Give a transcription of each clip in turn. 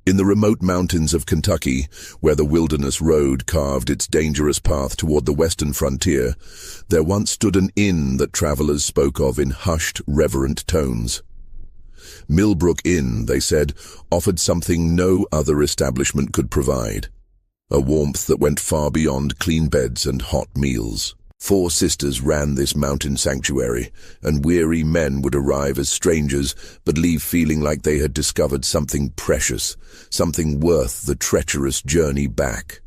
In the remote mountains of Kentucky, where the wilderness road carved its dangerous path toward the western frontier, there once stood an inn that travelers spoke of in hushed, reverent tones. Millbrook Inn, they said, offered something no other establishment could provide, a warmth that went far beyond clean beds and hot meals. 4 sisters ran this mountain sanctuary, and weary men would arrive as strangers but leave feeling like they had discovered something precious, something worth the treacherous journey back.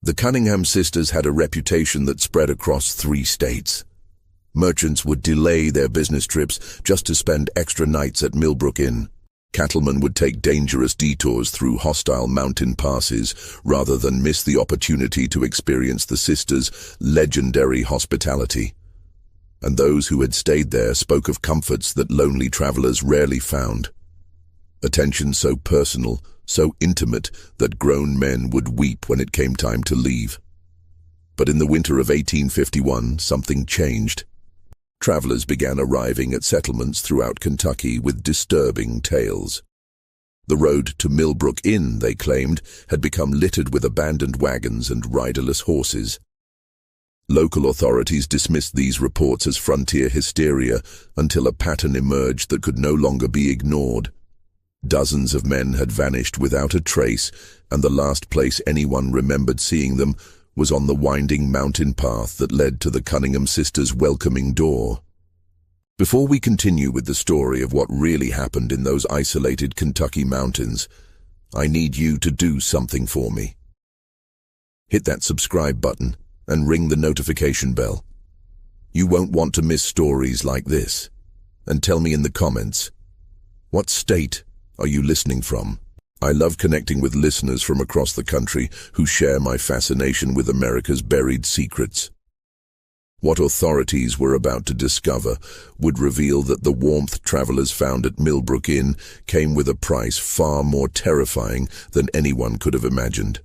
The Cunningham Sisters had a reputation that spread across 3 states. Merchants would delay their business trips just to spend extra nights at Millbrook Inn. Cattlemen would take dangerous detours through hostile mountain passes rather than miss the opportunity to experience the sisters' legendary hospitality. And those who had stayed there spoke of comforts that lonely travelers rarely found. Attention so personal, so intimate, that grown men would weep when it came time to leave. But in the winter of 1851, something changed. Travelers began arriving at settlements throughout Kentucky with disturbing tales. The road to Millbrook Inn, they claimed, had become littered with abandoned wagons and riderless horses. Local authorities dismissed these reports as frontier hysteria until a pattern emerged that could no longer be ignored. Dozens of men had vanished without a trace, and the last place anyone remembered seeing them was on the winding mountain path that led to the Cunningham Sisters' welcoming door. Before we continue with the story of what really happened in those isolated Kentucky mountains, I need you to do something for me. Hit that subscribe button and ring the notification bell. You won't want to miss stories like this. And tell me in the comments, what state are you listening from? I love connecting with listeners from across the country who share my fascination with America's buried secrets. What authorities were about to discover would reveal that the warmth travelers found at Millbrook Inn came with a price far more terrifying than anyone could have imagined.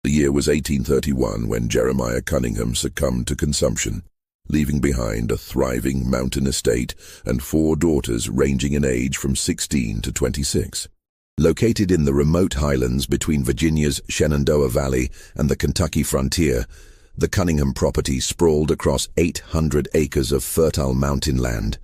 The year was 1831 when Jeremiah Cunningham succumbed to consumption, leaving behind a thriving mountain estate and 4 daughters ranging in age from 16 to 26. Located in the remote highlands between Virginia's Shenandoah Valley and the Kentucky frontier, the Cunningham property sprawled across 800 acres of fertile mountain land,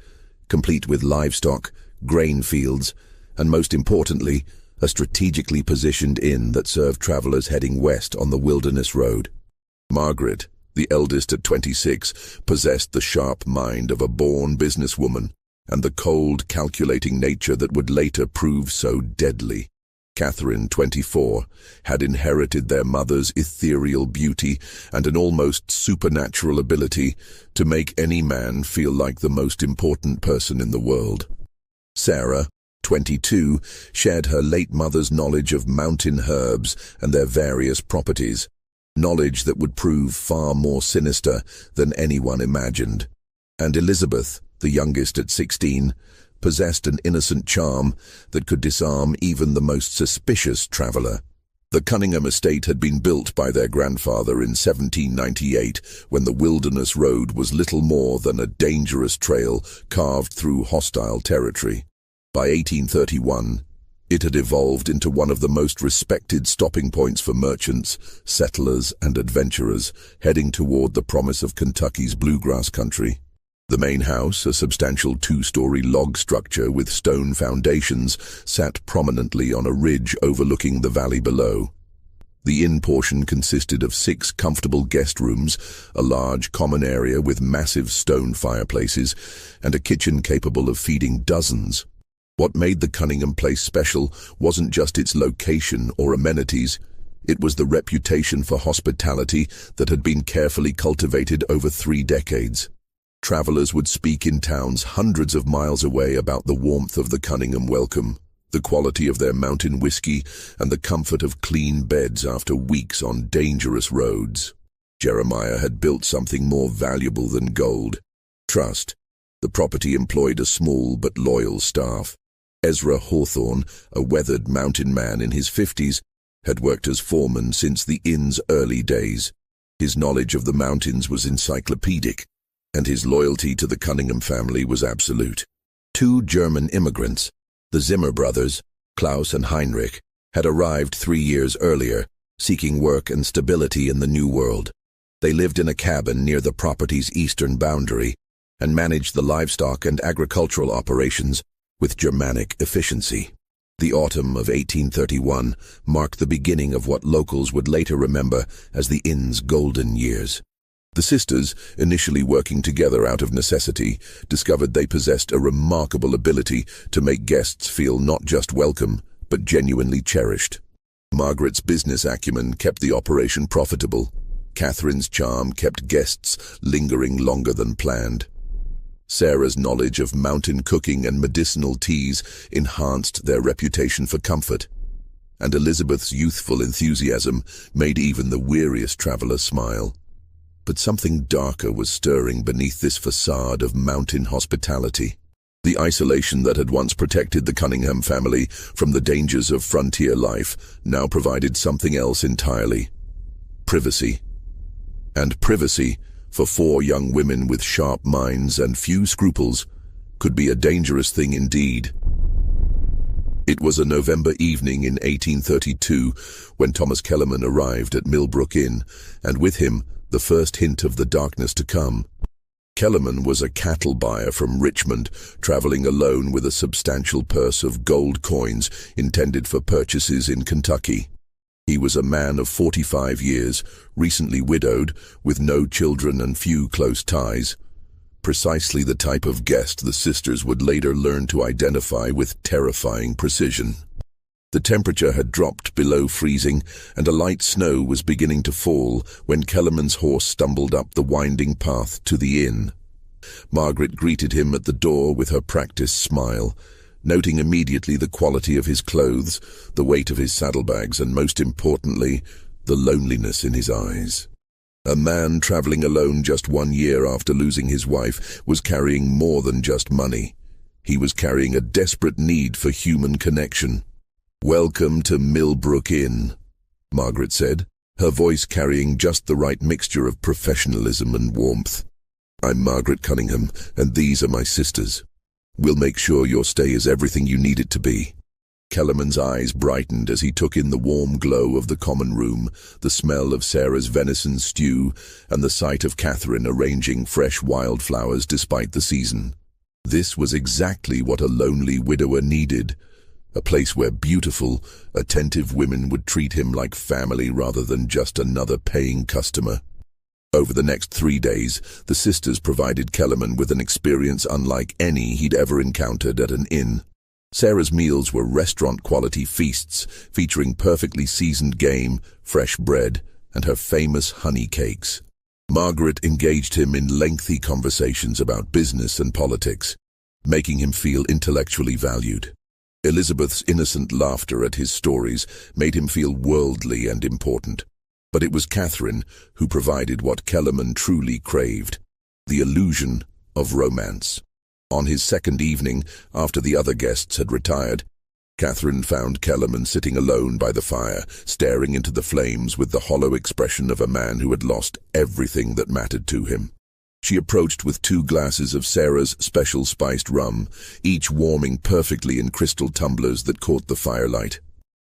complete with livestock, grain fields, and most importantly, a strategically positioned inn that served travelers heading west on the wilderness road. Margaret, the eldest at 26, possessed the sharp mind of a born businesswoman and the cold, calculating nature that would later prove so deadly. Catherine, 24, had inherited their mother's ethereal beauty and an almost supernatural ability to make any man feel like the most important person in the world. Sarah, 22, shared her late mother's knowledge of mountain herbs and their various properties, knowledge that would prove far more sinister than anyone imagined. And Elizabeth, the youngest at 16, possessed an innocent charm that could disarm even the most suspicious traveler. The Cunningham estate had been built by their grandfather in 1798, when the wilderness road was little more than a dangerous trail carved through hostile territory. By 1831, it had evolved into one of the most respected stopping points for merchants, settlers, and adventurers heading toward the promise of Kentucky's bluegrass country. The main house, a substantial 2-story log structure with stone foundations, sat prominently on a ridge overlooking the valley below. The inn portion consisted of 6 comfortable guest rooms, a large common area with massive stone fireplaces, and a kitchen capable of feeding dozens. What made the Cunningham place special wasn't just its location or amenities. It was the reputation for hospitality that had been carefully cultivated over 3 decades. Travelers would speak in towns hundreds of miles away about the warmth of the Cunningham welcome, the quality of their mountain whiskey, and the comfort of clean beds after weeks on dangerous roads. Jeremiah had built something more valuable than gold: trust. The property employed a small but loyal staff. Ezra Hawthorne, a weathered mountain man in his 50s, had worked as foreman since the inn's early days. His knowledge of the mountains was encyclopedic, and his loyalty to the Cunningham family was absolute. 2 German immigrants, the Zimmer brothers, Klaus and Heinrich had arrived 3 years earlier, seeking work and stability in the New World. They lived in a cabin near the property's eastern boundary and managed the livestock and agricultural operations with Germanic efficiency. The autumn of 1831 marked the beginning of what locals would later remember as the inn's golden years. The sisters, initially working together out of necessity, discovered they possessed a remarkable ability to make guests feel not just welcome, but genuinely cherished. Margaret's business acumen kept the operation profitable. Catherine's charm kept guests lingering longer than planned. Sarah's knowledge of mountain cooking and medicinal teas enhanced their reputation for comfort. And Elizabeth's youthful enthusiasm made even the weariest traveler smile. But something darker was stirring beneath this facade of mountain hospitality. The isolation that had once protected the Cunningham family from the dangers of frontier life now provided something else entirely: privacy. And privacy, for 4 young women with sharp minds and few scruples, could be a dangerous thing indeed. It was a November evening in 1832 when Thomas Kellerman arrived at Millbrook Inn, and with him the first hint of the darkness to come. Kellerman was a cattle buyer from Richmond, traveling alone with a substantial purse of gold coins intended for purchases in Kentucky. He was a man of 45 years, recently widowed, with no children and few close ties. Precisely the type of guest the sisters would later learn to identify with terrifying precision. The temperature had dropped below freezing, and a light snow was beginning to fall when Kellerman's horse stumbled up the winding path to the inn. Margaret greeted him at the door with her practiced smile, noting immediately the quality of his clothes, the weight of his saddlebags, and most importantly, the loneliness in his eyes. A man traveling alone just 1 year after losing his wife was carrying more than just money. He was carrying a desperate need for human connection. "Welcome to Millbrook Inn," Margaret said, her voice carrying just the right mixture of professionalism and warmth. "I'm Margaret Cunningham, and these are my sisters. We'll make sure your stay is everything you need it to be." Kellerman's eyes brightened as he took in the warm glow of the common room, the smell of Sarah's venison stew, and the sight of Catherine arranging fresh wildflowers despite the season. This was exactly what a lonely widower needed, a place where beautiful, attentive women would treat him like family rather than just another paying customer. Over the next 3 days, the sisters provided Kellerman with an experience unlike any he'd ever encountered at an inn. Sarah's meals were restaurant-quality feasts, featuring perfectly seasoned game, fresh bread, and her famous honey cakes. Margaret engaged him in lengthy conversations about business and politics, making him feel intellectually valued. Elizabeth's innocent laughter at his stories made him feel worldly and important. But it was Catherine who provided what Kellerman truly craved: the illusion of romance. On his second evening, after the other guests had retired, Catherine found Kellerman sitting alone by the fire, staring into the flames with the hollow expression of a man who had lost everything that mattered to him. She approached with 2 glasses of Sarah's special spiced rum, each warming perfectly in crystal tumblers that caught the firelight.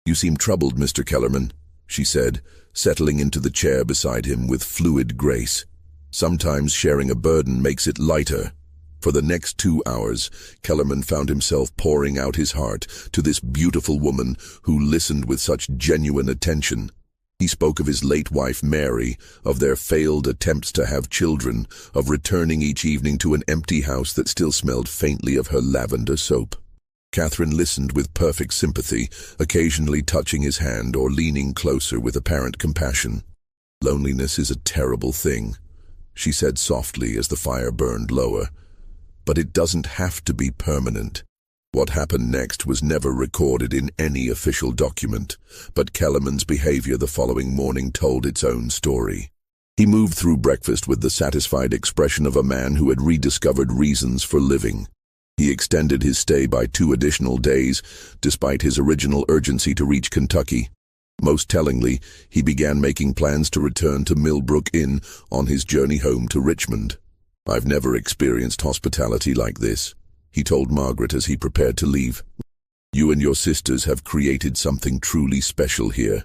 "You seem troubled, Mr. Kellerman," she said, settling into the chair beside him with fluid grace. "Sometimes sharing a burden makes it lighter." For the next 2 hours, Kellerman found himself pouring out his heart to this beautiful woman who listened with such genuine attention. He spoke of his late wife Mary, of their failed attempts to have children, of returning each evening to an empty house that still smelled faintly of her lavender soap. Catherine listened with perfect sympathy, occasionally touching his hand or leaning closer with apparent compassion. "Loneliness is a terrible thing," she said softly as the fire burned lower. "But it doesn't have to be permanent." What happened next was never recorded in any official document, but Kellerman's behavior the following morning told its own story. He moved through breakfast with the satisfied expression of a man who had rediscovered reasons for living. He extended his stay by 2 additional days, despite his original urgency to reach Kentucky. Most tellingly, he began making plans to return to Millbrook Inn on his journey home to Richmond. "I've never experienced hospitality like this," he told Margaret as he prepared to leave. You and your sisters have created something truly special here.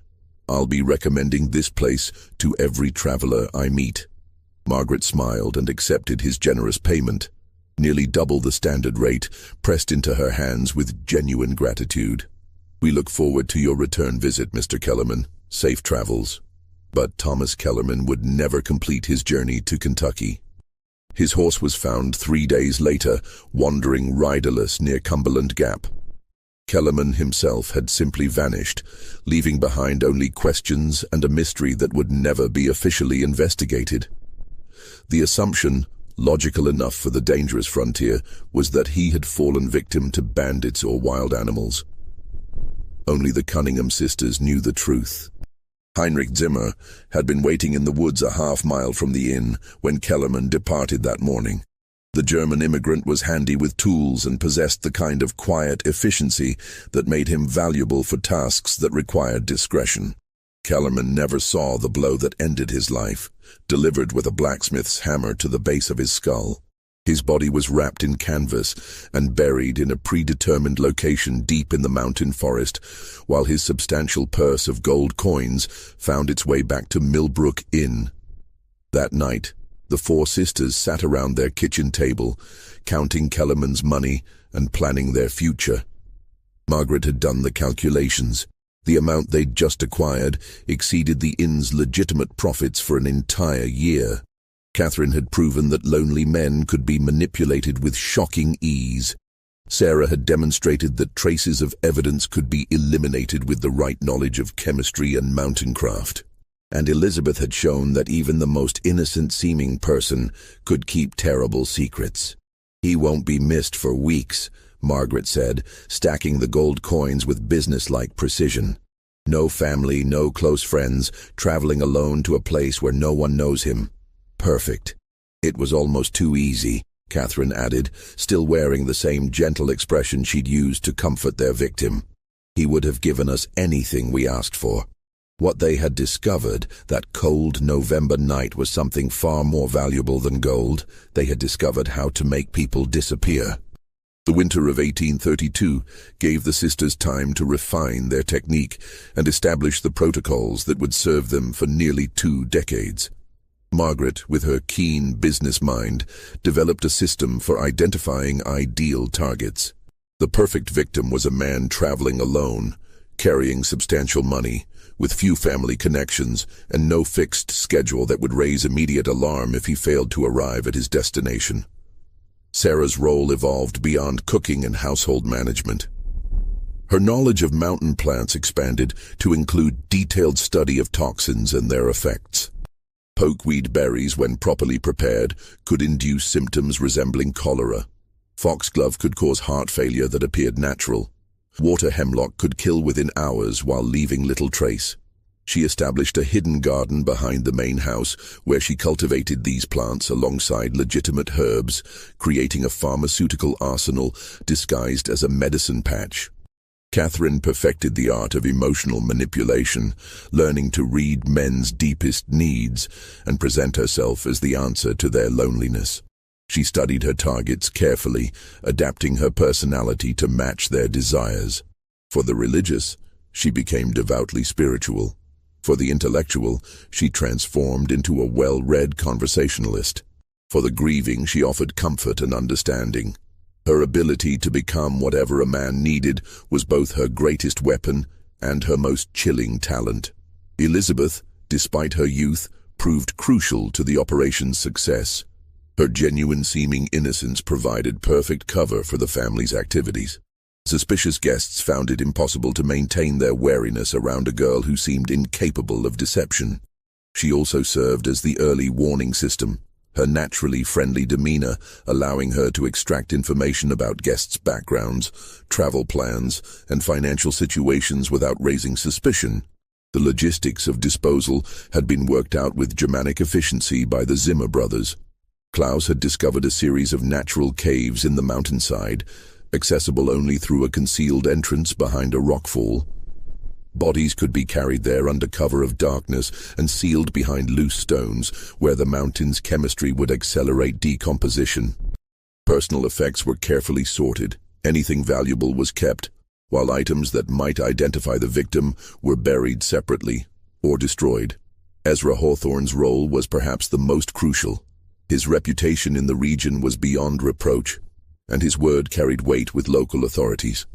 I'll be recommending this place to every traveler I meet." Margaret smiled and accepted his generous payment, nearly double the standard rate, pressed into her hands with genuine gratitude. "We look forward to your return visit, Mr. Kellerman. Safe travels." But Thomas Kellerman would never complete his journey to Kentucky. His horse was found 3 days later, wandering riderless near Cumberland Gap. Kellerman himself had simply vanished, leaving behind only questions and a mystery that would never be officially investigated. The assumption, logical enough for the dangerous frontier, was that he had fallen victim to bandits or wild animals. Only the Cunningham sisters knew the truth. Heinrich Zimmer had been waiting in the woods a half-mile from the inn when Kellerman departed that morning. The German immigrant was handy with tools and possessed the kind of quiet efficiency that made him valuable for tasks that required discretion. Kellerman never saw the blow that ended his life, delivered with a blacksmith's hammer to the base of his skull. His body was wrapped in canvas and buried in a predetermined location deep in the mountain forest, while his substantial purse of gold coins found its way back to Millbrook Inn. That night, the 4 sisters sat around their kitchen table, counting Kellerman's money and planning their future. Margaret had done the calculations. The amount they'd just acquired exceeded the inn's legitimate profits for an entire year. Catherine had proven that lonely men could be manipulated with shocking ease. Sarah had demonstrated that traces of evidence could be eliminated with the right knowledge of chemistry and mountaincraft. And Elizabeth had shown that even the most innocent-seeming person could keep terrible secrets. "He won't be missed for weeks," Margaret said, stacking the gold coins with businesslike precision. "No family, no close friends, traveling alone to a place where no one knows him. Perfect." "It was almost too easy," Catherine added, still wearing the same gentle expression she'd used to comfort their victim. "He would have given us anything we asked for." What they had discovered that cold November night was something far more valuable than gold. They had discovered how to make people disappear. The winter of 1832 gave the sisters time to refine their technique and establish the protocols that would serve them for nearly 2 decades. Margaret, with her keen business mind, developed a system for identifying ideal targets. The perfect victim was a man traveling alone, carrying substantial money, with few family connections, and no fixed schedule that would raise immediate alarm if he failed to arrive at his destination. Sarah's role evolved beyond cooking and household management. Her knowledge of mountain plants expanded to include detailed study of toxins and their effects. Pokeweed berries, when properly prepared, could induce symptoms resembling cholera. Foxglove could cause heart failure that appeared natural. Water hemlock could kill within hours while leaving little trace. She established a hidden garden behind the main house where she cultivated these plants alongside legitimate herbs, creating a pharmaceutical arsenal disguised as a medicine patch. Catherine perfected the art of emotional manipulation, learning to read men's deepest needs and present herself as the answer to their loneliness. She studied her targets carefully, adapting her personality to match their desires. For the religious, she became devoutly spiritual. For the intellectual, she transformed into a well-read conversationalist. For the grieving, she offered comfort and understanding. Her ability to become whatever a man needed was both her greatest weapon and her most chilling talent. Elizabeth, despite her youth, proved crucial to the operation's success. Her genuine-seeming innocence provided perfect cover for the family's activities. Suspicious guests found it impossible to maintain their wariness around a girl who seemed incapable of deception. She also served as the early warning system, her naturally friendly demeanor allowing her to extract information about guests' backgrounds, travel plans, and financial situations without raising suspicion. The logistics of disposal had been worked out with Germanic efficiency by the Zimmer brothers. Klaus had discovered a series of natural caves in the mountainside, accessible only through a concealed entrance behind a rockfall. Bodies could be carried there under cover of darkness and sealed behind loose stones, where the mountain's chemistry would accelerate decomposition. Personal effects were carefully sorted. Anything valuable was kept, while items that might identify the victim were buried separately or destroyed. Ezra Hawthorne's role was perhaps the most crucial. His reputation in the region was beyond reproach, and his word carried weight with local authorities.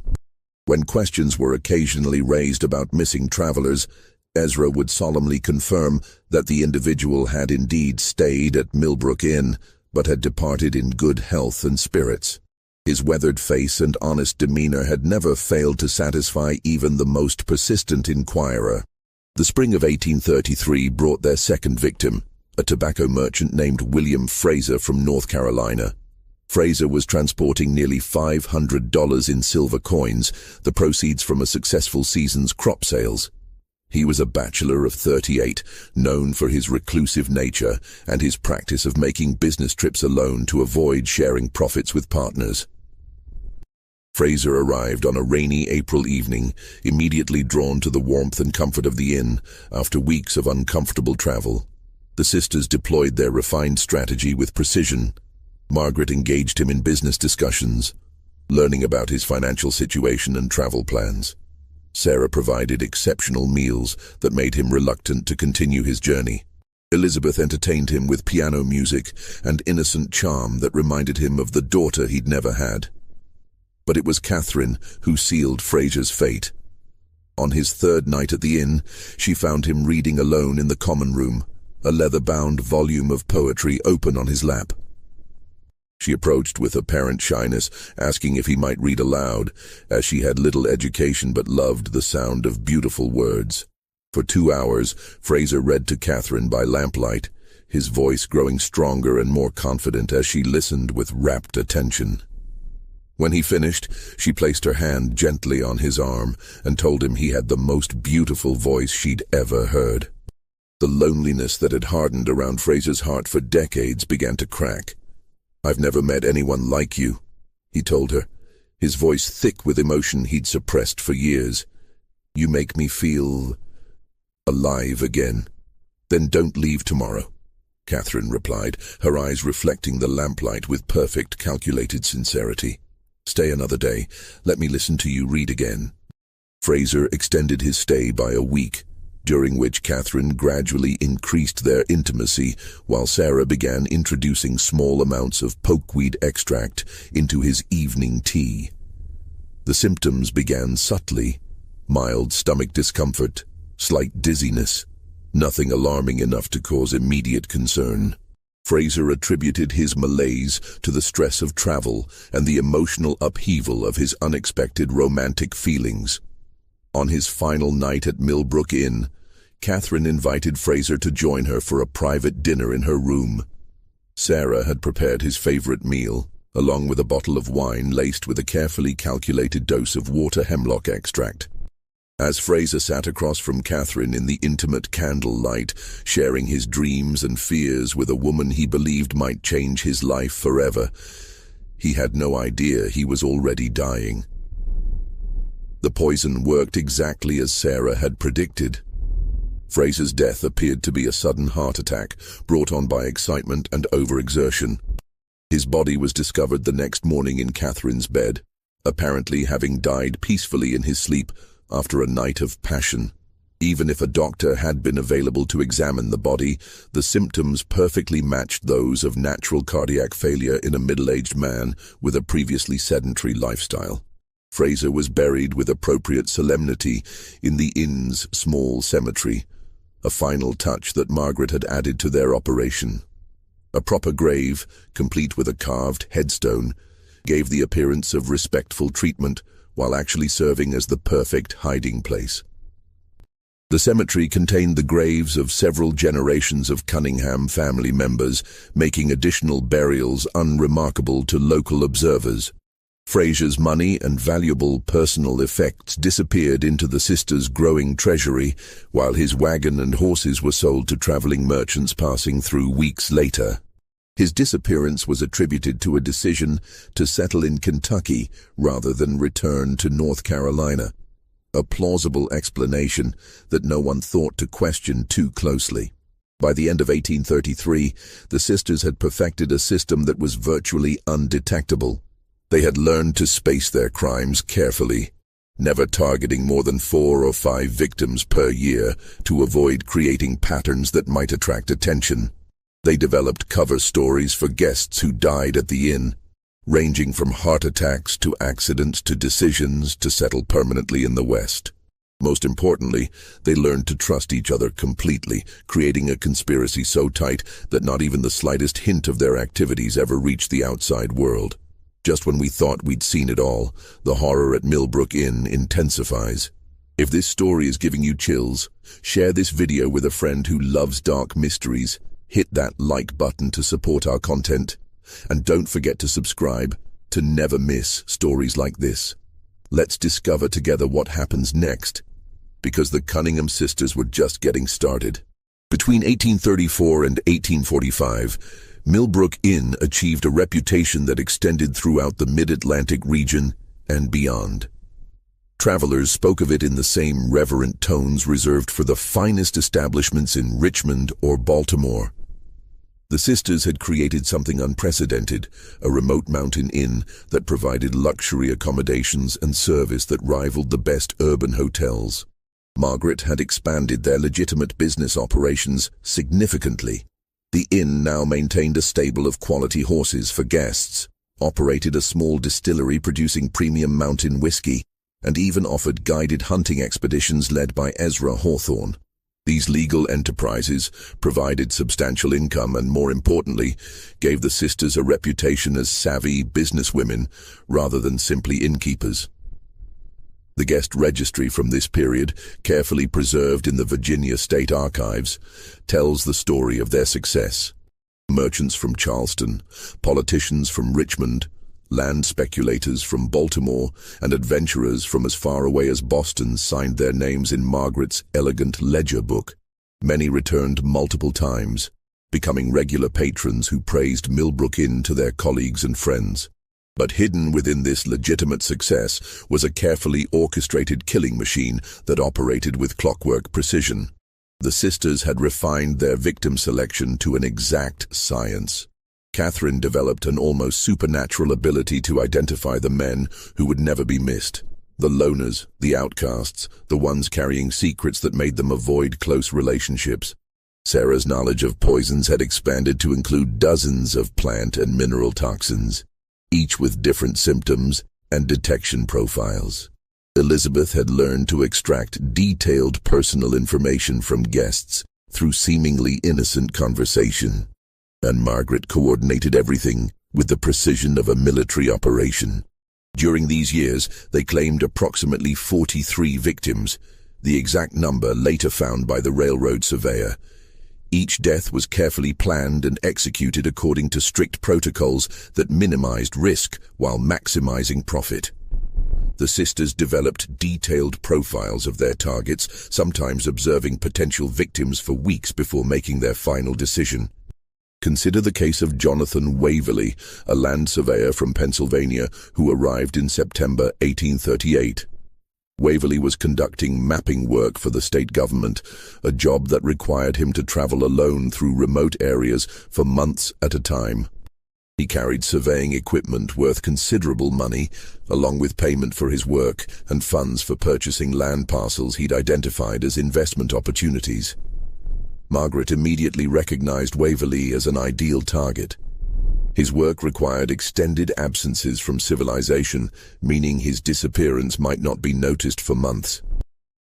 When questions were occasionally raised about missing travelers, Ezra would solemnly confirm that the individual had indeed stayed at Millbrook Inn, but had departed in good health and spirits. His weathered face and honest demeanor had never failed to satisfy even the most persistent inquirer. The spring of 1833 brought their second victim, a tobacco merchant named William Fraser from North Carolina. Fraser was transporting nearly $500 in silver coins, the proceeds from a successful season's crop sales. He was a bachelor of 38, known for his reclusive nature and his practice of making business trips alone to avoid sharing profits with partners. Fraser arrived on a rainy April evening, immediately drawn to the warmth and comfort of the inn after weeks of uncomfortable travel. The sisters deployed their refined strategy with precision. Margaret engaged him in business discussions, learning about his financial situation and travel plans. Sarah provided exceptional meals that made him reluctant to continue his journey. Elizabeth entertained him with piano music and innocent charm that reminded him of the daughter he'd never had. But it was Catherine who sealed Fraser's fate. On his third night at the inn, she found him reading alone in the common room, a leather-bound volume of poetry open on his lap. She approached with apparent shyness, asking if he might read aloud, as she had little education but loved the sound of beautiful words. For 2 hours, Fraser read to Catherine by lamplight, his voice growing stronger and more confident as she listened with rapt attention. When he finished, she placed her hand gently on his arm and told him he had the most beautiful voice she'd ever heard. The loneliness that had hardened around Fraser's heart for decades began to crack. "I've never met anyone like you," he told her, his voice thick with emotion he'd suppressed for years. "You make me feel alive again." "Then don't leave tomorrow," Catherine replied, her eyes reflecting the lamplight with perfect, calculated sincerity. "Stay another day. Let me listen to you read again." Fraser extended his stay by a week, during which Catherine gradually increased their intimacy while Sarah began introducing small amounts of pokeweed extract into his evening tea. The symptoms began subtly: mild stomach discomfort, slight dizziness, nothing alarming enough to cause immediate concern. Fraser attributed his malaise to the stress of travel and the emotional upheaval of his unexpected romantic feelings. On his final night at Millbrook Inn, Catherine invited Fraser to join her for a private dinner in her room. Sarah had prepared his favorite meal, along with a bottle of wine laced with a carefully calculated dose of water hemlock extract. As Fraser sat across from Catherine in the intimate candlelight, sharing his dreams and fears with a woman he believed might change his life forever, he had no idea he was already dying. The poison worked exactly as Sarah had predicted. Fraser's death appeared to be a sudden heart attack brought on by excitement and overexertion. His body was discovered the next morning in Catherine's bed, apparently having died peacefully in his sleep after a night of passion. Even if a doctor had been available to examine the body, the symptoms perfectly matched those of natural cardiac failure in a middle-aged man with a previously sedentary lifestyle. Fraser was buried with appropriate solemnity in the inn's small cemetery, a final touch that Margaret had added to their operation. A proper grave, complete with a carved headstone, gave the appearance of respectful treatment while actually serving as the perfect hiding place. The cemetery contained the graves of several generations of Cunningham family members, making additional burials unremarkable to local observers. Fraser's money and valuable personal effects disappeared into the sisters' growing treasury, while his wagon and horses were sold to traveling merchants passing through weeks later. His disappearance was attributed to a decision to settle in Kentucky rather than return to North Carolina, a plausible explanation that no one thought to question too closely. By the end of 1833, the sisters had perfected a system that was virtually undetectable. They had learned to space their crimes carefully, never targeting more than 4 or 5 victims per year to avoid creating patterns that might attract attention. They developed cover stories for guests who died at the inn, ranging from heart attacks to accidents to decisions to settle permanently in the West. Most importantly, they learned to trust each other completely, creating a conspiracy so tight that not even the slightest hint of their activities ever reached the outside world. Just when we thought we'd seen it all, the horror at Millbrook Inn intensifies. If this story is giving you chills, share this video with a friend who loves dark mysteries. Hit that like button to support our content. And don't forget to subscribe to never miss stories like this. Let's discover together what happens next, because the Cunningham Sisters were just getting started. Between 1834 and 1845, Millbrook Inn achieved a reputation that extended throughout the mid-Atlantic region and beyond. Travelers spoke of it in the same reverent tones reserved for the finest establishments in Richmond or Baltimore. The sisters had created something unprecedented, a remote mountain inn that provided luxury accommodations and service that rivaled the best urban hotels. Margaret had expanded their legitimate business operations significantly. The inn now maintained a stable of quality horses for guests, operated a small distillery producing premium mountain whiskey, and even offered guided hunting expeditions led by Ezra Hawthorne. These legal enterprises provided substantial income and, more importantly, gave the sisters a reputation as savvy businesswomen rather than simply innkeepers. The guest registry from this period, carefully preserved in the Virginia State Archives, tells the story of their success. Merchants from Charleston, politicians from Richmond, land speculators from Baltimore, and adventurers from as far away as Boston signed their names in Margaret's elegant ledger book. Many returned multiple times, becoming regular patrons who praised Millbrook Inn to their colleagues and friends. But hidden within this legitimate success was a carefully orchestrated killing machine that operated with clockwork precision. The sisters had refined their victim selection to an exact science. Catherine developed an almost supernatural ability to identify the men who would never be missed. The loners, the outcasts, the ones carrying secrets that made them avoid close relationships. Sarah's knowledge of poisons had expanded to include dozens of plant and mineral toxins, each with different symptoms and detection profiles. Elizabeth had learned to extract detailed personal information from guests through seemingly innocent conversation. And Margaret coordinated everything with the precision of a military operation. During these years, they claimed approximately 43 victims, the exact number later found by the railroad surveyor. Each death was carefully planned and executed according to strict protocols that minimized risk while maximizing profit. The sisters developed detailed profiles of their targets, sometimes observing potential victims for weeks before making their final decision. Consider the case of Jonathan Waverley, a land surveyor from Pennsylvania who arrived in September 1838. Waverley was conducting mapping work for the state government, a job that required him to travel alone through remote areas for months at a time. He carried surveying equipment worth considerable money, along with payment for his work and funds for purchasing land parcels he'd identified as investment opportunities. Margaret immediately recognized Waverley as an ideal target. His work required extended absences from civilization, meaning his disappearance might not be noticed for months.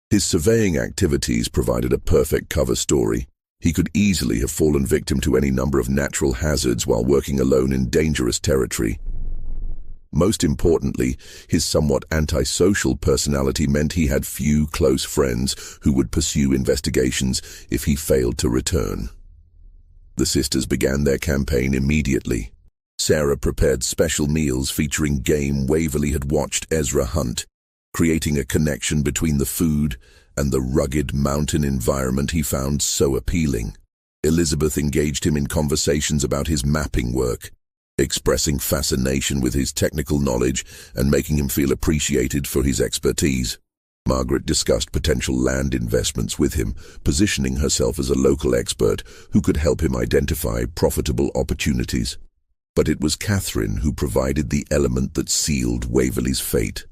His surveying activities provided a perfect cover story. He could easily have fallen victim to any number of natural hazards while working alone in dangerous territory. Most importantly, his somewhat antisocial personality meant he had few close friends who would pursue investigations if he failed to return. The sisters began their campaign immediately. Sarah prepared special meals featuring game Waverley had watched Ezra hunt, creating a connection between the food and the rugged mountain environment he found so appealing. Elizabeth engaged him in conversations about his mapping work, expressing fascination with his technical knowledge and making him feel appreciated for his expertise. Margaret discussed potential land investments with him, positioning herself as a local expert who could help him identify profitable opportunities. But it was Catherine who provided the element that sealed Waverley's fate.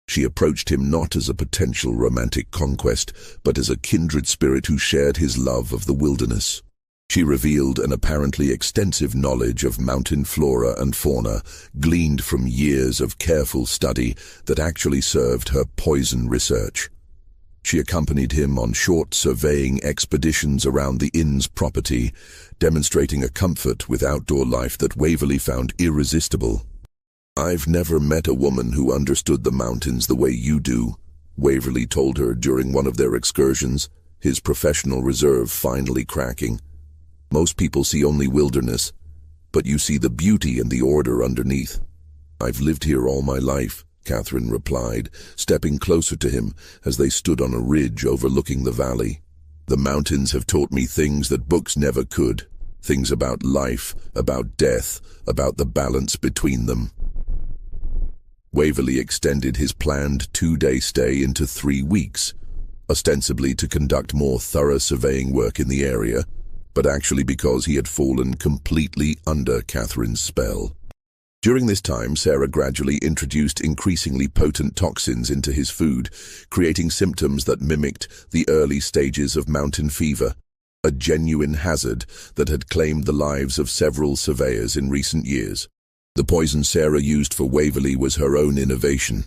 She approached him not as a potential romantic conquest, but as a kindred spirit who shared his love of the wilderness. She revealed an apparently extensive knowledge of mountain flora and fauna, gleaned from years of careful study that actually served her poison research. She accompanied him on short surveying expeditions around the inn's property, demonstrating a comfort with outdoor life that Waverley found irresistible. "I've never met a woman who understood the mountains the way you do," Waverley told her during one of their excursions, his professional reserve finally cracking. "Most people see only wilderness, but you see the beauty and the order underneath." "I've lived here all my life," Catherine replied, stepping closer to him as they stood on a ridge overlooking the valley. "The mountains have taught me things that books never could, things about life, about death, about the balance between them." Waverley extended his planned 2-day stay into 3 weeks, ostensibly to conduct more thorough surveying work in the area, but actually because he had fallen completely under Catherine's spell. During this time, Sarah gradually introduced increasingly potent toxins into his food, creating symptoms that mimicked the early stages of mountain fever, a genuine hazard that had claimed the lives of several surveyors in recent years. The poison Sarah used for Waverley was her own innovation,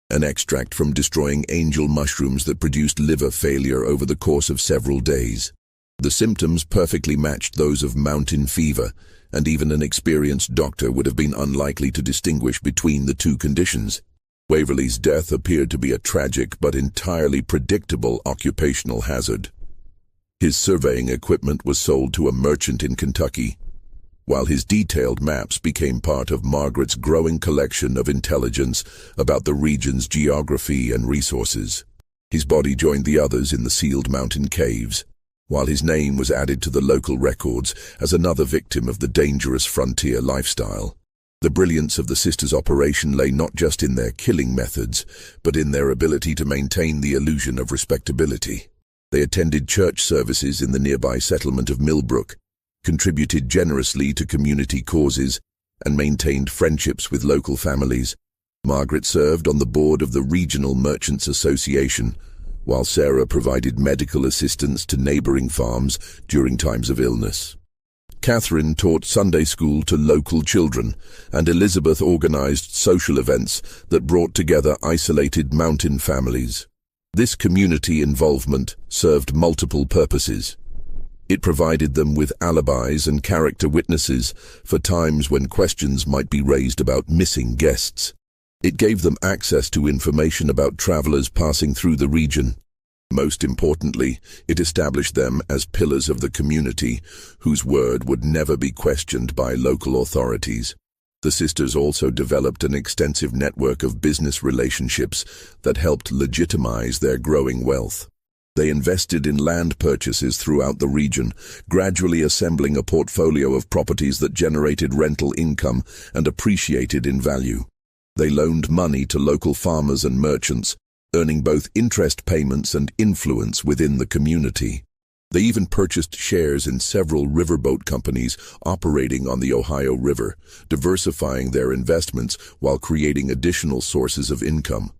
an extract from destroying angel mushrooms that produced liver failure over the course of several days. The symptoms perfectly matched those of mountain fever, and even an experienced doctor would have been unlikely to distinguish between the two conditions. Waverley's death appeared to be a tragic but entirely predictable occupational hazard. His surveying equipment was sold to a merchant in Kentucky, while his detailed maps became part of Margaret's growing collection of intelligence about the region's geography and resources. His body joined the others in the sealed mountain caves, while his name was added to the local records as another victim of the dangerous frontier lifestyle. The brilliance of the sisters' operation lay not just in their killing methods, but in their ability to maintain the illusion of respectability. They attended church services in the nearby settlement of Millbrook, contributed generously to community causes, and maintained friendships with local families. Margaret served on the board of the Regional Merchants Association, while Sarah provided medical assistance to neighboring farms during times of illness. Catherine taught Sunday school to local children, and Elizabeth organized social events that brought together isolated mountain families. This community involvement served multiple purposes. It provided them with alibis and character witnesses for times when questions might be raised about missing guests. It gave them access to information about travelers passing through the region. Most importantly, it established them as pillars of the community, whose word would never be questioned by local authorities. The sisters also developed an extensive network of business relationships that helped legitimize their growing wealth. They invested in land purchases throughout the region, gradually assembling a portfolio of properties that generated rental income and appreciated in value. They loaned money to local farmers and merchants, earning both interest payments and influence within the community. They even purchased shares in several riverboat companies operating on the Ohio River, diversifying their investments while creating additional sources of income.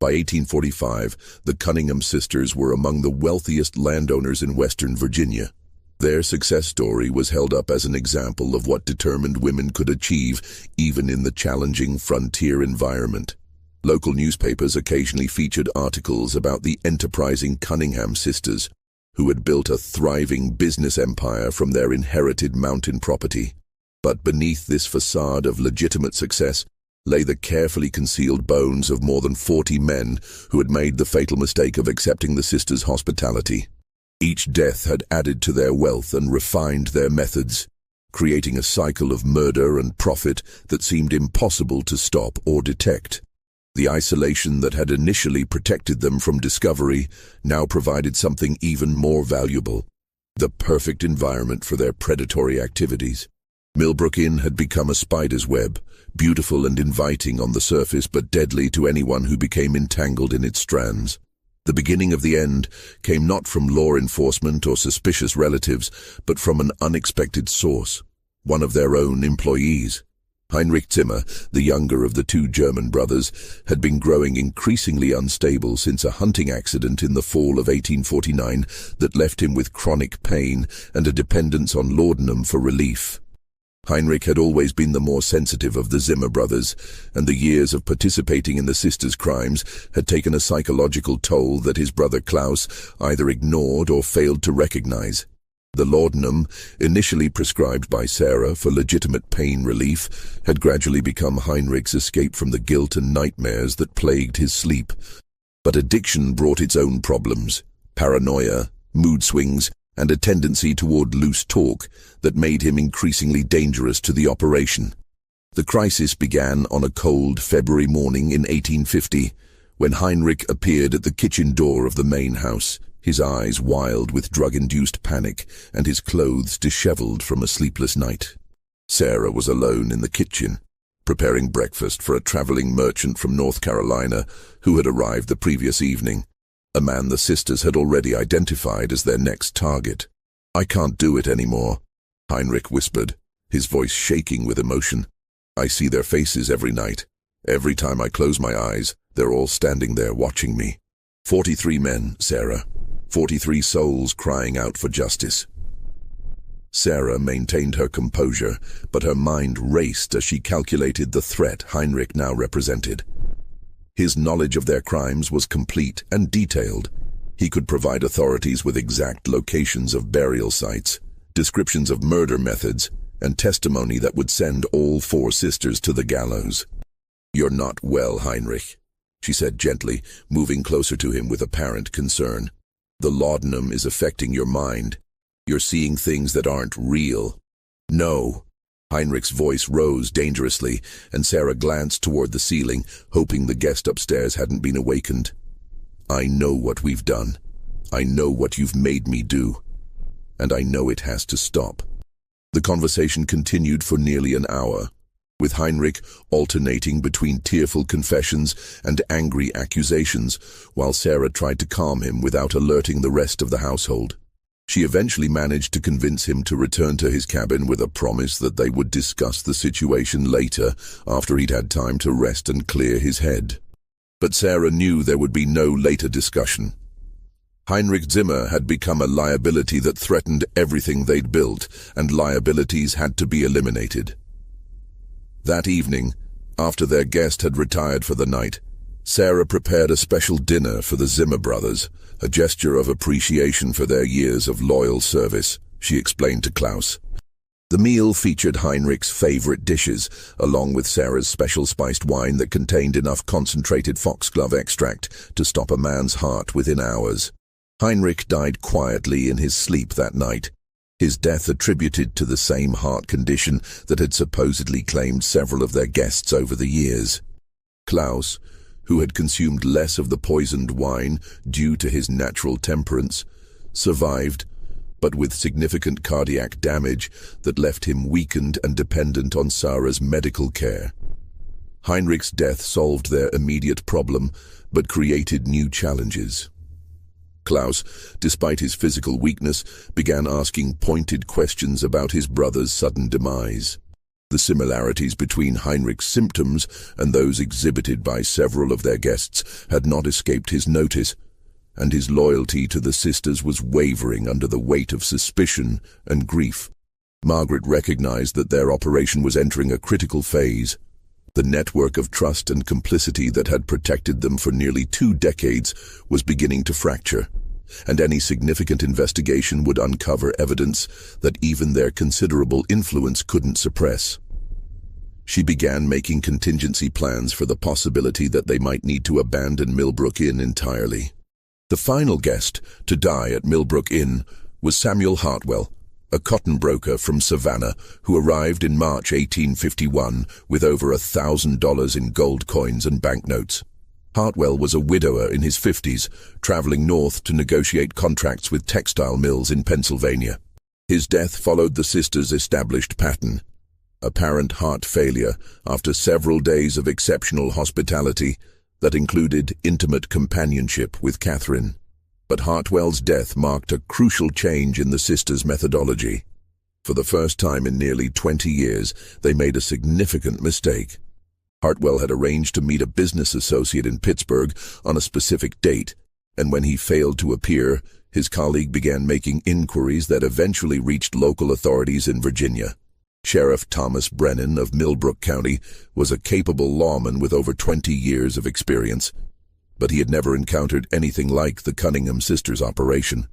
By 1845, the Cunningham Sisters were among the wealthiest landowners in Western Virginia. Their success story was held up as an example of what determined women could achieve even in the challenging frontier environment. Local newspapers occasionally featured articles about the enterprising Cunningham Sisters, who had built a thriving business empire from their inherited mountain property. But beneath this facade of legitimate success lay the carefully concealed bones of more than 40 men who had made the fatal mistake of accepting the sisters' hospitality. Each death had added to their wealth and refined their methods, creating a cycle of murder and profit that seemed impossible to stop or detect. The isolation that had initially protected them from discovery now provided something even more valuable: the perfect environment for their predatory activities. Millbrook Inn had become a spider's web, beautiful and inviting on the surface but deadly to anyone who became entangled in its strands. The beginning of the end came not from law enforcement or suspicious relatives, but from an unexpected source, one of their own employees. Heinrich Zimmer, the younger of the two German brothers, had been growing increasingly unstable since a hunting accident in the fall of 1849 that left him with chronic pain and a dependence on laudanum for relief. Heinrich had always been the more sensitive of the Zimmer brothers, and the years of participating in the sisters' crimes had taken a psychological toll that his brother Klaus either ignored or failed to recognize. The laudanum, initially prescribed by Sarah for legitimate pain relief, had gradually become Heinrich's escape from the guilt and nightmares that plagued his sleep. But addiction brought its own problems: paranoia, mood swings, and a tendency toward loose talk that made him increasingly dangerous to the operation. The crisis began on a cold February morning in 1850, when Heinrich appeared at the kitchen door of the main house, his eyes wild with drug-induced panic and his clothes disheveled from a sleepless night. Sarah was alone in the kitchen, preparing breakfast for a traveling merchant from North Carolina who had arrived the previous evening, a man the sisters had already identified as their next target. "I can't do it anymore," Heinrich whispered, his voice shaking with emotion. "I see their faces every night. Every time I close my eyes, they're all standing there watching me. 43 men, Sarah. 43 souls crying out for justice." Sarah maintained her composure, but her mind raced as she calculated the threat Heinrich now represented. His knowledge of their crimes was complete and detailed. He could provide authorities with exact locations of burial sites, descriptions of murder methods, and testimony that would send all 4 sisters to the gallows. "You're not well, Heinrich," she said gently, moving closer to him with apparent concern. "The laudanum is affecting your mind. You're seeing things that aren't real." "No." Heinrich's voice rose dangerously, and Sarah glanced toward the ceiling, hoping the guest upstairs hadn't been awakened. "I know what we've done. I know what you've made me do. And I know it has to stop." The conversation continued for nearly an hour, with Heinrich alternating between tearful confessions and angry accusations, while Sarah tried to calm him without alerting the rest of the household. She eventually managed to convince him to return to his cabin with a promise that they would discuss the situation later, after he'd had time to rest and clear his head. But Sarah knew there would be no later discussion. Heinrich Zimmer had become a liability that threatened everything they'd built, and liabilities had to be eliminated. That evening, after their guest had retired for the night, Sarah prepared a special dinner for the Zimmer brothers, a gesture of appreciation for their years of loyal service, she explained to Klaus. The meal featured Heinrich's favorite dishes, along with Sarah's special spiced wine that contained enough concentrated foxglove extract to stop a man's heart within hours. Heinrich died quietly in his sleep that night, his death attributed to the same heart condition that had supposedly claimed several of their guests over the years. Klaus, who had consumed less of the poisoned wine due to his natural temperance, survived, but with significant cardiac damage that left him weakened and dependent on Sarah's medical care. Heinrich's death solved their immediate problem, but created new challenges. Klaus, despite his physical weakness, began asking pointed questions about his brother's sudden demise. The similarities between Heinrich's symptoms and those exhibited by several of their guests had not escaped his notice, and his loyalty to the sisters was wavering under the weight of suspicion and grief. Margaret recognized that their operation was entering a critical phase. The network of trust and complicity that had protected them for nearly 2 decades was beginning to fracture, and any significant investigation would uncover evidence that even their considerable influence couldn't suppress. She began making contingency plans for the possibility that they might need to abandon Millbrook Inn entirely. The final guest to die at Millbrook Inn was Samuel Hartwell, a cotton broker from Savannah who arrived in March 1851 with over $1,000 in gold coins and banknotes. Hartwell was a widower in his 50s, traveling north to negotiate contracts with textile mills in Pennsylvania. His death followed the sisters' established pattern: apparent heart failure after several days of exceptional hospitality that included intimate companionship with Catherine. But Hartwell's death marked a crucial change in the sisters' methodology. For the first time in nearly 20 years, they made a significant mistake. Hartwell had arranged to meet a business associate in Pittsburgh on a specific date, and when he failed to appear, his colleague began making inquiries that eventually reached local authorities in Virginia. Sheriff Thomas Brennan of Millbrook County was a capable lawman with over 20 years of experience, but he had never encountered anything like the Cunningham Sisters operation.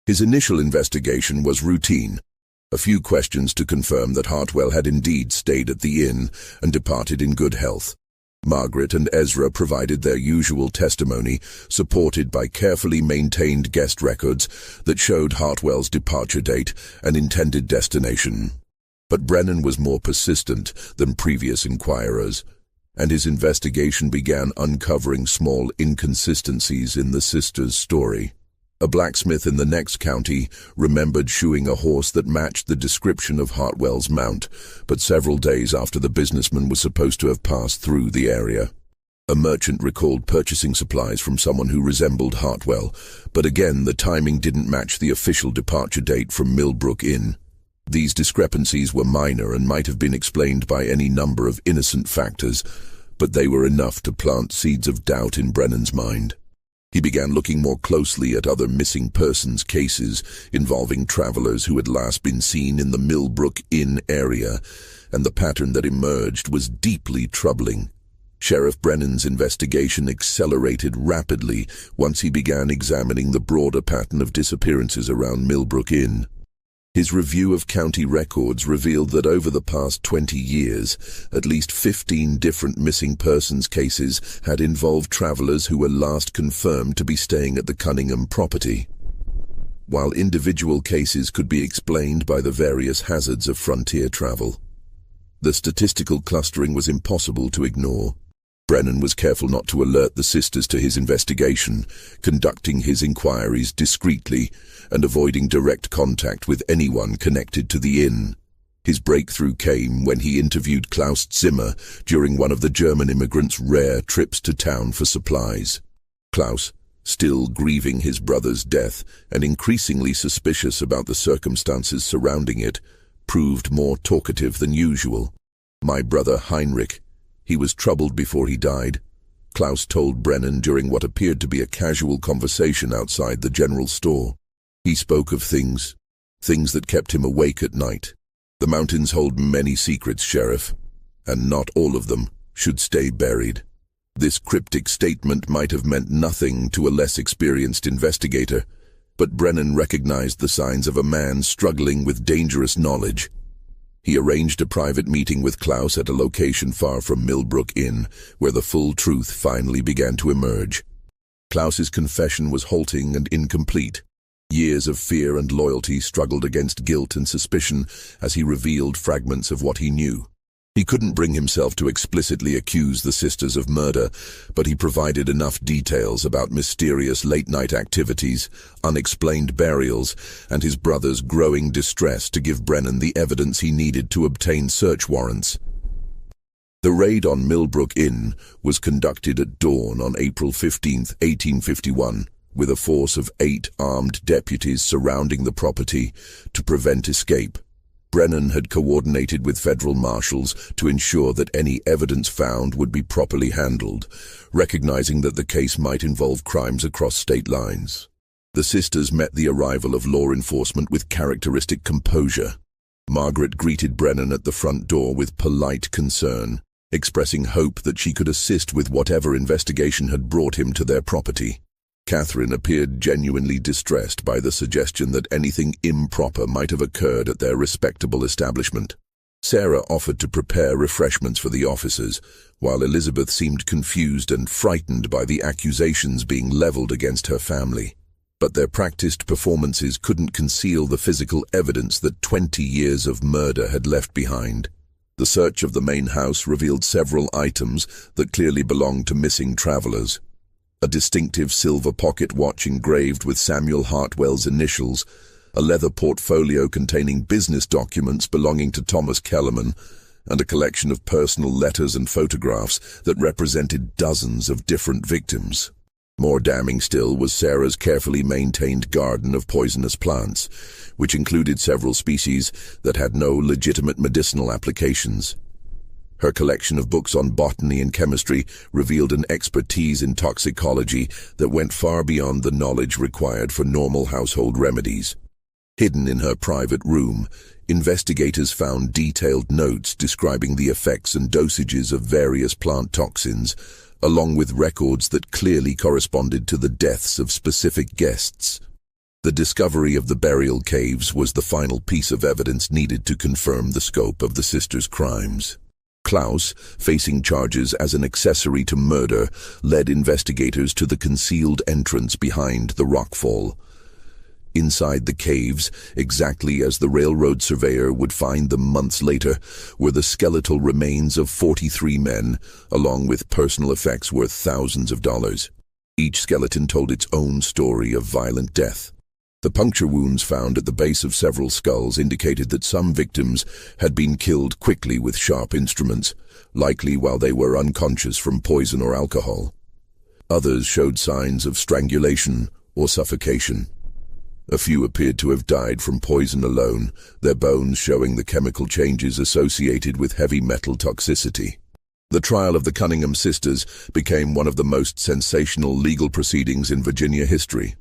His initial investigation was routine. A few questions to confirm that Hartwell had indeed stayed at the inn and departed in good health. Margaret and Ezra provided their usual testimony, supported by carefully maintained guest records that showed Hartwell's departure date and intended destination. But Brennan was more persistent than previous inquirers, and his investigation began uncovering small inconsistencies in the sisters' story. A blacksmith in the next county remembered shoeing a horse that matched the description of Hartwell's mount, but several days after the businessman was supposed to have passed through the area. A merchant recalled purchasing supplies from someone who resembled Hartwell, but again the timing didn't match the official departure date from Millbrook Inn. These discrepancies were minor and might have been explained by any number of innocent factors, but they were enough to plant seeds of doubt in Brennan's mind. He began looking more closely at other missing persons cases involving travelers who had last been seen in the Millbrook Inn area, and the pattern that emerged was deeply troubling. Sheriff Brennan's investigation accelerated rapidly once he began examining the broader pattern of disappearances around Millbrook Inn. His review of county records revealed that over the past 20 years, at least 15 different missing persons cases had involved travelers who were last confirmed to be staying at the Cunningham property. While individual cases could be explained by the various hazards of frontier travel, the statistical clustering was impossible to ignore. Brennan was careful not to alert the sisters to his investigation, conducting his inquiries discreetly and avoiding direct contact with anyone connected to the inn. His breakthrough came when he interviewed Klaus Zimmer during one of the German immigrants' rare trips to town for supplies. Klaus, still grieving his brother's death and increasingly suspicious about the circumstances surrounding it, proved more talkative than usual. "My brother Heinrich. He was troubled before he died," Klaus told Brennan during what appeared to be a casual conversation outside the general store. "He spoke of things that kept him awake at night. The mountains hold many secrets, Sheriff, and not all of them should stay buried." This cryptic statement might have meant nothing to a less experienced investigator, but Brennan recognized the signs of a man struggling with dangerous knowledge. He arranged a private meeting with Klaus at a location far from Millbrook Inn, where the full truth finally began to emerge. Klaus's confession was halting and incomplete. Years of fear and loyalty struggled against guilt and suspicion as he revealed fragments of what he knew. He couldn't bring himself to explicitly accuse the sisters of murder, but he provided enough details about mysterious late-night activities, unexplained burials, and his brother's growing distress to give Brennan the evidence he needed to obtain search warrants. The raid on Millbrook Inn was conducted at dawn on April 15, 1851, with a force of 8 armed deputies surrounding the property to prevent escape. Brennan had coordinated with federal marshals to ensure that any evidence found would be properly handled, recognizing that the case might involve crimes across state lines. The sisters met the arrival of law enforcement with characteristic composure. Margaret greeted Brennan at the front door with polite concern, expressing hope that she could assist with whatever investigation had brought him to their property. Catherine appeared genuinely distressed by the suggestion that anything improper might have occurred at their respectable establishment. Sarah offered to prepare refreshments for the officers, while Elizabeth seemed confused and frightened by the accusations being leveled against her family. But their practiced performances couldn't conceal the physical evidence that 20 years of murder had left behind. The search of the main house revealed several items that clearly belonged to missing travelers. A distinctive silver pocket watch engraved with Samuel Hartwell's initials, a leather portfolio containing business documents belonging to Thomas Kellerman, and a collection of personal letters and photographs that represented dozens of different victims. More damning still was Sarah's carefully maintained garden of poisonous plants, which included several species that had no legitimate medicinal applications. Her collection of books on botany and chemistry revealed an expertise in toxicology that went far beyond the knowledge required for normal household remedies. Hidden in her private room, investigators found detailed notes describing the effects and dosages of various plant toxins, along with records that clearly corresponded to the deaths of specific guests. The discovery of the burial caves was the final piece of evidence needed to confirm the scope of the sisters' crimes. Klaus, facing charges as an accessory to murder, led investigators to the concealed entrance behind the rockfall. Inside the caves, exactly as the railroad surveyor would find them months later, were the skeletal remains of 43 men, along with personal effects worth thousands of dollars. Each skeleton told its own story of violent death. The puncture wounds found at the base of several skulls indicated that some victims had been killed quickly with sharp instruments, likely while they were unconscious from poison or alcohol. Others showed signs of strangulation or suffocation. A few appeared to have died from poison alone, their bones showing the chemical changes associated with heavy metal toxicity. The trial of the Cunningham Sisters became one of the most sensational legal proceedings in Virginia history.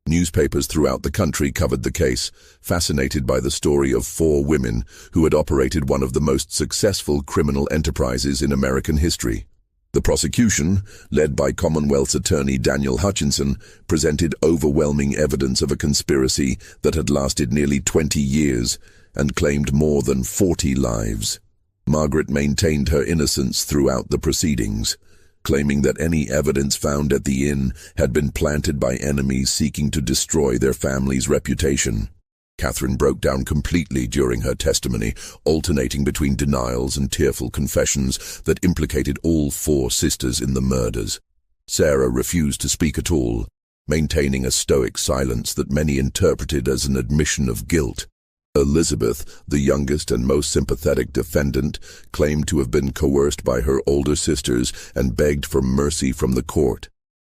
Newspapers throughout the country covered the case, fascinated by the story of 4 women who had operated one of the most successful criminal enterprises in American history. The prosecution, led by Commonwealth's attorney Daniel Hutchinson, presented overwhelming evidence of a conspiracy that had lasted nearly 20 years and claimed more than 40 lives. Margaret maintained her innocence throughout the proceedings, claiming that any evidence found at the inn had been planted by enemies seeking to destroy their family's reputation. Catherine broke down completely during her testimony, alternating between denials and tearful confessions that implicated all 4 sisters in the murders. Sarah refused to speak at all, maintaining a stoic silence that many interpreted as an admission of guilt. Elizabeth, the youngest and most sympathetic defendant, claimed to have been coerced by her older sisters and begged for mercy from the court.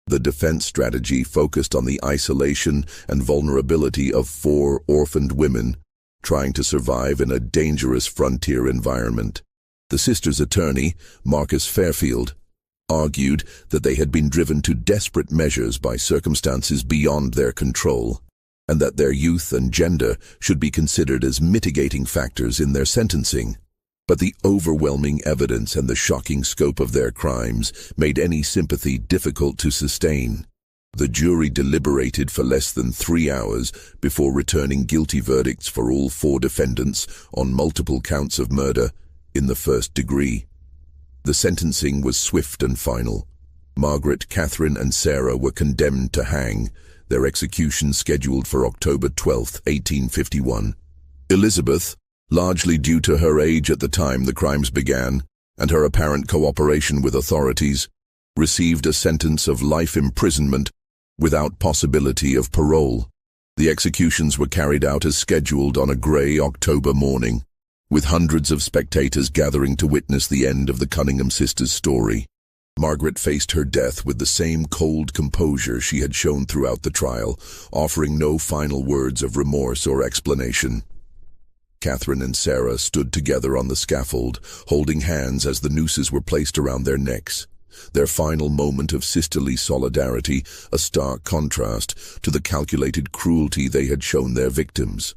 The defense strategy focused on the isolation and vulnerability of 4 orphaned women, trying to survive in a dangerous frontier environment. The sisters' attorney, Marcus Fairfield, argued that they had been driven to desperate measures by circumstances beyond their control, and that their youth and gender should be considered as mitigating factors in their sentencing. But the overwhelming evidence and the shocking scope of their crimes made any sympathy difficult to sustain. The jury deliberated for less than 3 hours before returning guilty verdicts for all 4 defendants on multiple counts of murder in the first degree. The sentencing was swift and final. Margaret, Catherine, and Sarah were condemned to hang, their execution scheduled for October 12, 1851. Elizabeth, largely due to her age at the time the crimes began and her apparent cooperation with authorities, received a sentence of life imprisonment without possibility of parole. The executions were carried out as scheduled on a grey October morning, with hundreds of spectators gathering to witness the end of the Cunningham sisters' story. Margaret faced her death with the same cold composure she had shown throughout the trial, offering no final words of remorse or explanation. Catherine and Sarah stood together on the scaffold, holding hands as the nooses were placed around their necks, their final moment of sisterly solidarity, a stark contrast to the calculated cruelty they had shown their victims.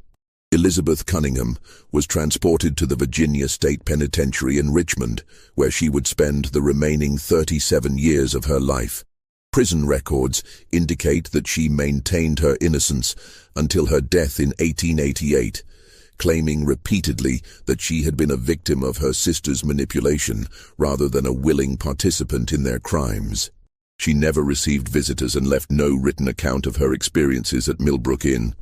Elizabeth Cunningham was transported to the Virginia State Penitentiary in Richmond, where she would spend the remaining 37 years of her life. Prison records indicate that she maintained her innocence until her death in 1888, claiming repeatedly that she had been a victim of her sister's manipulation rather than a willing participant in their crimes. She never received visitors and left no written account of her experiences at Millbrook Inn.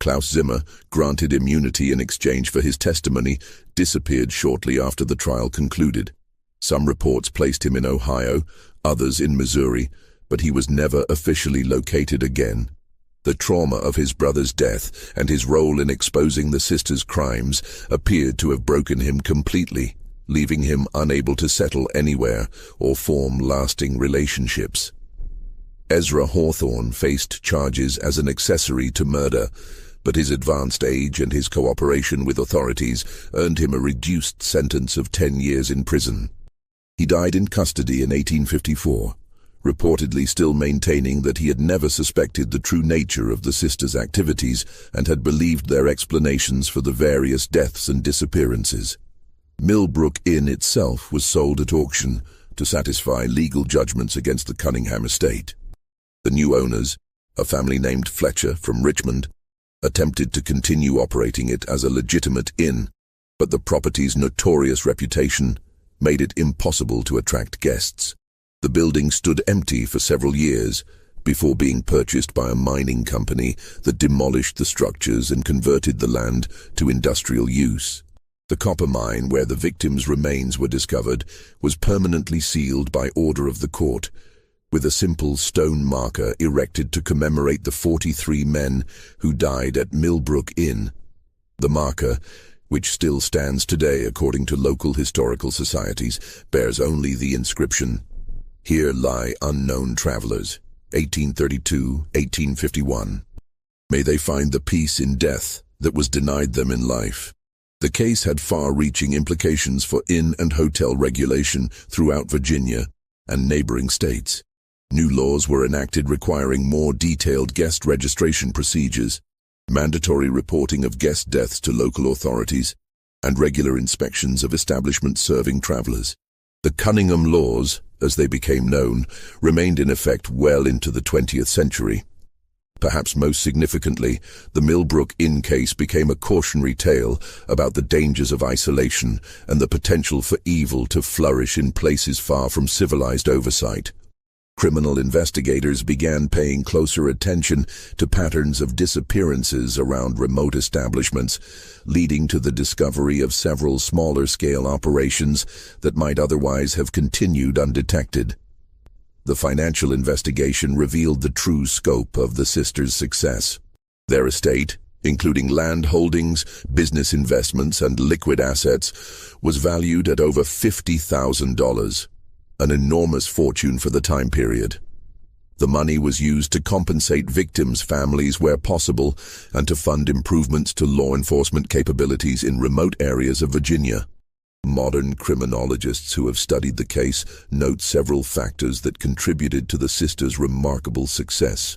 Klaus Zimmer, granted immunity in exchange for his testimony, disappeared shortly after the trial concluded. Some reports placed him in Ohio, others in Missouri, but he was never officially located again. The trauma of his brother's death and his role in exposing the sisters' crimes appeared to have broken him completely, leaving him unable to settle anywhere or form lasting relationships. Ezra Hawthorne faced charges as an accessory to murder, but his advanced age and his cooperation with authorities earned him a reduced sentence of 10 years in prison. He died in custody in 1854, reportedly still maintaining that he had never suspected the true nature of the sisters' activities and had believed their explanations for the various deaths and disappearances. Millbrook Inn itself was sold at auction to satisfy legal judgments against the Cunningham estate. The new owners, a family named Fletcher from Richmond, attempted to continue operating it as a legitimate inn, but the property's notorious reputation made it impossible to attract guests. The building stood empty for several years before being purchased by a mining company that demolished the structures and converted the land to industrial use. The copper mine where the victims' remains were discovered was permanently sealed by order of the court, with a simple stone marker erected to commemorate the 43 men who died at Millbrook Inn. The marker, which still stands today according to local historical societies, bears only the inscription, "Here lie unknown travelers, 1832-1851. May they find the peace in death that was denied them in life." The case had far-reaching implications for inn and hotel regulation throughout Virginia and neighboring states. New laws were enacted requiring more detailed guest registration procedures, mandatory reporting of guest deaths to local authorities, and regular inspections of establishments serving travelers. The Cunningham laws, as they became known, remained in effect well into the 20th century. Perhaps most significantly, the Millbrook Inn case became a cautionary tale about the dangers of isolation and the potential for evil to flourish in places far from civilized oversight. Criminal investigators began paying closer attention to patterns of disappearances around remote establishments, leading to the discovery of several smaller-scale operations that might otherwise have continued undetected. The financial investigation revealed the true scope of the sisters' success. Their estate, including land holdings, business investments, and liquid assets, was valued at over $50,000. An enormous fortune for the time period. The money was used to compensate victims' families where possible and to fund improvements to law enforcement capabilities in remote areas of Virginia. Modern criminologists who have studied the case note several factors that contributed to the sisters' remarkable success.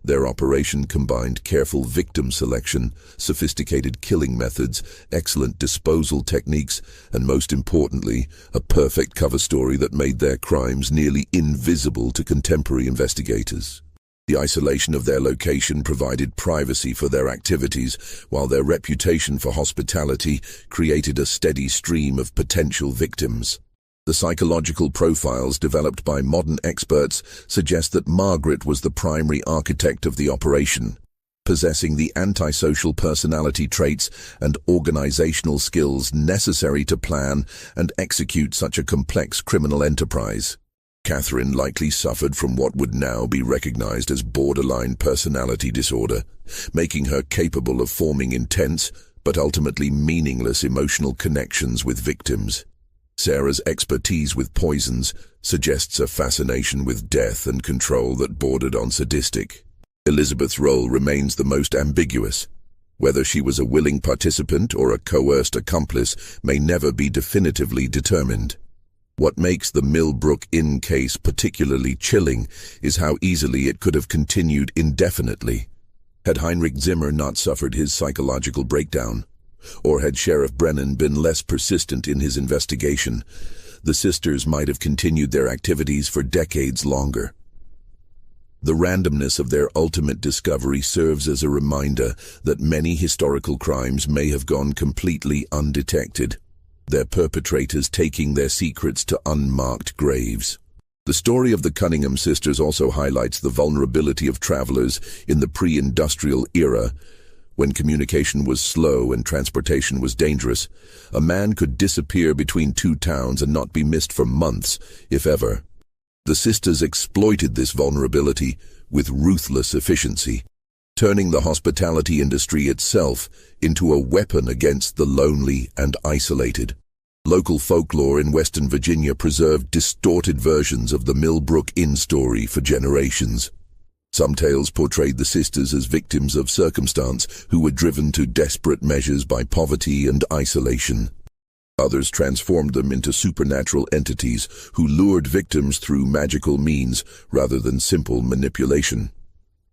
Their operation combined careful victim selection, sophisticated killing methods, excellent disposal techniques, and most importantly, a perfect cover story that made their crimes nearly invisible to contemporary investigators. The isolation of their location provided privacy for their activities, while their reputation for hospitality created a steady stream of potential victims. The psychological profiles developed by modern experts suggest that Margaret was the primary architect of the operation, possessing the antisocial personality traits and organizational skills necessary to plan and execute such a complex criminal enterprise. Catherine likely suffered from what would now be recognized as borderline personality disorder, making her capable of forming intense but ultimately meaningless emotional connections with victims. Sarah's expertise with poisons suggests a fascination with death and control that bordered on sadistic. Elizabeth's role remains the most ambiguous. Whether she was a willing participant or a coerced accomplice may never be definitively determined. What makes the Millbrook Inn case particularly chilling is how easily it could have continued indefinitely. Had Heinrich Zimmer not suffered his psychological breakdown, or had Sheriff Brennan been less persistent in his investigation, the sisters might have continued their activities for decades longer. The randomness of their ultimate discovery serves as a reminder that many historical crimes may have gone completely undetected, their perpetrators taking their secrets to unmarked graves. The story of the Cunningham sisters also highlights the vulnerability of travelers in the pre-industrial era. When communication was slow and transportation was dangerous, a man could disappear between two towns and not be missed for months, if ever. The sisters exploited this vulnerability with ruthless efficiency, turning the hospitality industry itself into a weapon against the lonely and isolated. Local folklore in Western Virginia preserved distorted versions of the Millbrook Inn story for generations. Some tales portrayed the sisters as victims of circumstance who were driven to desperate measures by poverty and isolation. Others transformed them into supernatural entities who lured victims through magical means rather than simple manipulation.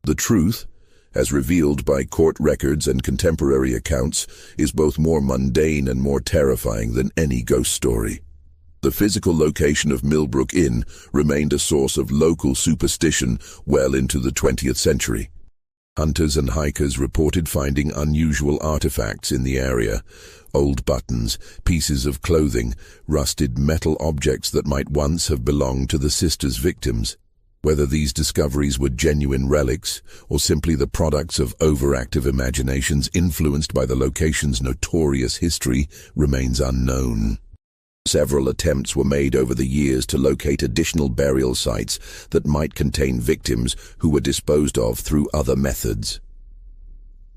The truth, as revealed by court records and contemporary accounts, is both more mundane and more terrifying than any ghost story. The physical location of Millbrook Inn remained a source of local superstition well into the 20th century. Hunters and hikers reported finding unusual artifacts in the area: old buttons, pieces of clothing, rusted metal objects that might once have belonged to the sisters' victims. Whether these discoveries were genuine relics or simply the products of overactive imaginations influenced by the location's notorious history remains unknown. Several attempts were made over the years to locate additional burial sites that might contain victims who were disposed of through other methods.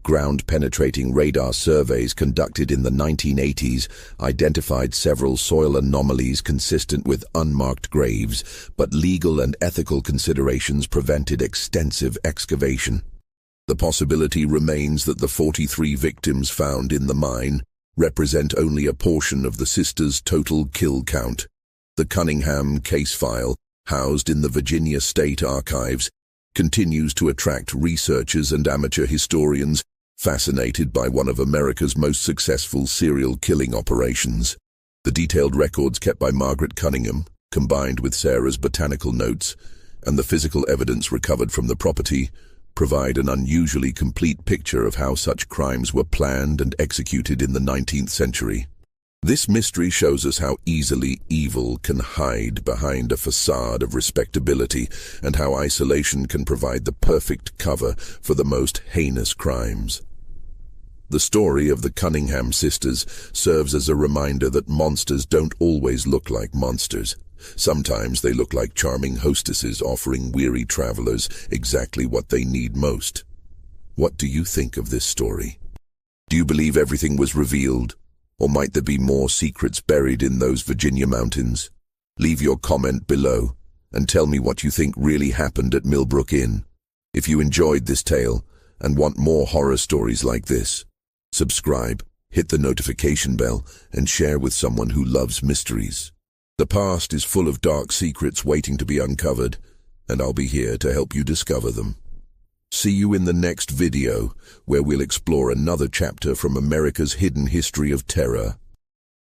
Ground-penetrating radar surveys conducted in the 1980s identified several soil anomalies consistent with unmarked graves, but legal and ethical considerations prevented extensive excavation. The possibility remains that the 43 victims found in the mine represent only a portion of the sisters' total kill count. The Cunningham case file, housed in the Virginia State Archives, continues to attract researchers and amateur historians fascinated by one of America's most successful serial killing operations. The detailed records kept by Margaret Cunningham, combined with Sarah's botanical notes, and the physical evidence recovered from the property, provide an unusually complete picture of how such crimes were planned and executed in the 19th century. This mystery shows us how easily evil can hide behind a facade of respectability and how isolation can provide the perfect cover for the most heinous crimes. The story of the Cunningham Sisters serves as a reminder that monsters don't always look like monsters. Sometimes they look like charming hostesses offering weary travelers exactly what they need most. What do you think of this story? Do you believe everything was revealed? Or might there be more secrets buried in those Virginia mountains? Leave your comment below and tell me what you think really happened at Millbrook Inn. If you enjoyed this tale and want more horror stories like this, subscribe, hit the notification bell, and share with someone who loves mysteries. The past is full of dark secrets waiting to be uncovered, and I'll be here to help you discover them. See you in the next video, where we'll explore another chapter from America's hidden history of terror.